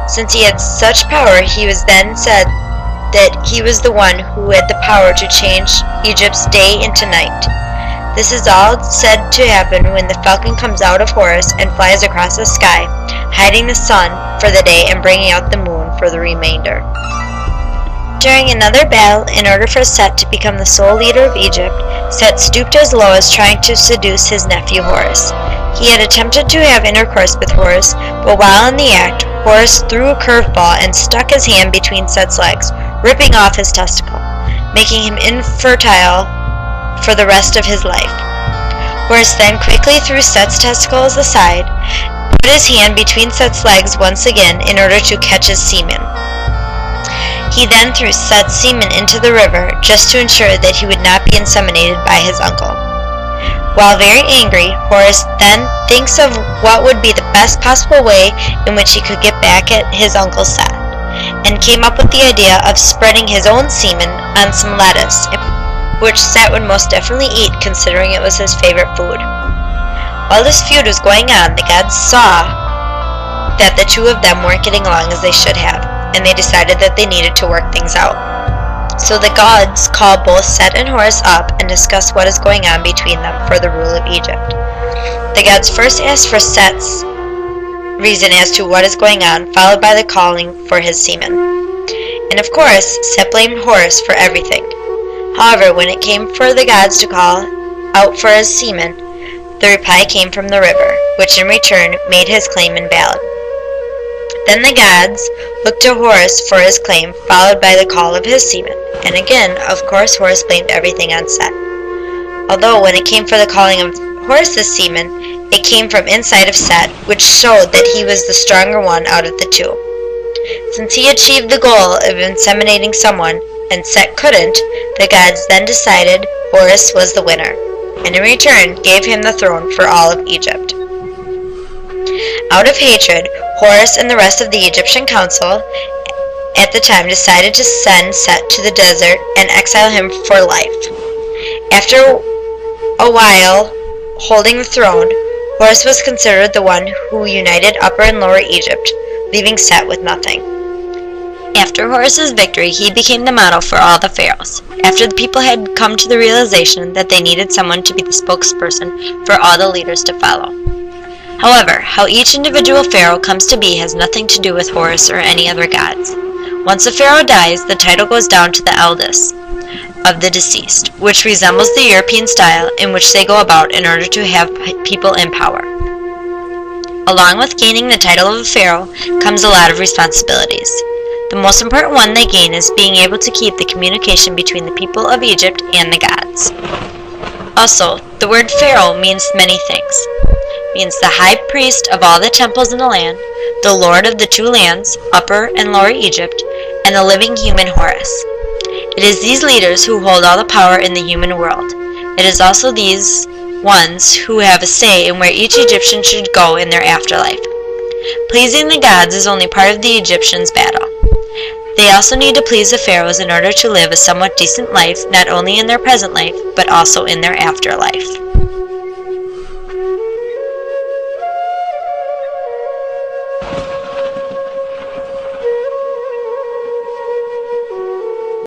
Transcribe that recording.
Since he had such power, he was then said that he was the one who had the power to change Egypt's day into night. This is all said to happen when the falcon comes out of Horus and flies across the sky, hiding the sun for the day and bringing out the moon for the remainder. During another battle, in order for Set to become the sole leader of Egypt, Set stooped as low as trying to seduce his nephew Horus. He had attempted to have intercourse with Horus, but while in the act, Horus threw a curveball and stuck his hand between Set's legs, ripping off his testicle, making him infertile for the rest of his life. Horus then quickly threw Set's testicles aside, put his hand between Set's legs once again in order to catch his semen. He then threw Set's semen into the river just to ensure that he would not be inseminated by his uncle. While very angry, Horus then thinks of what would be the best possible way in which he could get back at his uncle Set, and came up with the idea of spreading his own semen on some lettuce, which Set would most definitely eat considering it was his favorite food. While this feud was going on, the gods saw that the two of them weren't getting along as they should have, and they decided that they needed to work things out. So the gods called both Set and Horus up and discussed what is going on between them for the rule of Egypt. The gods first asked for Set's reason as to what is going on, followed by the calling for his semen. And of course, Set blamed Horus for everything. However, when it came for the gods to call out for his semen, the reply came from the river, which in return made his claim invalid. Then the gods looked to Horus for his claim, followed by the call of his semen, and again, of course, Horus blamed everything on Set. Although when it came for the calling of Horus's semen, it came from inside of Set, which showed that he was the stronger one out of the two. Since he achieved the goal of inseminating someone, and Set couldn't, the gods then decided Horus was the winner, and in return gave him the throne for all of Egypt. Out of hatred, Horus and the rest of the Egyptian council at the time decided to send Set to the desert and exile him for life. After a while holding the throne, Horus was considered the one who united Upper and Lower Egypt, leaving Set with nothing. After Horus's victory, he became the model for all the pharaohs, after the people had come to the realization that they needed someone to be the spokesperson for all the leaders to follow. However, how each individual pharaoh comes to be has nothing to do with Horus or any other gods. Once a pharaoh dies, the title goes down to the eldest of the deceased, which resembles the European style in which they go about in order to have people in power. Along with gaining the title of a pharaoh comes a lot of responsibilities. The most important one they gain is being able to keep the communication between the people of Egypt and the gods. Also, the word pharaoh means many things. It means the high priest of all the temples in the land, the lord of the two lands, Upper and Lower Egypt, and the living human Horus. It is these leaders who hold all the power in the human world. It is also these ones who have a say in where each Egyptian should go in their afterlife. Pleasing the gods is only part of the Egyptians' battle. They also need to please the pharaohs in order to live a somewhat decent life, not only in their present life, but also in their afterlife.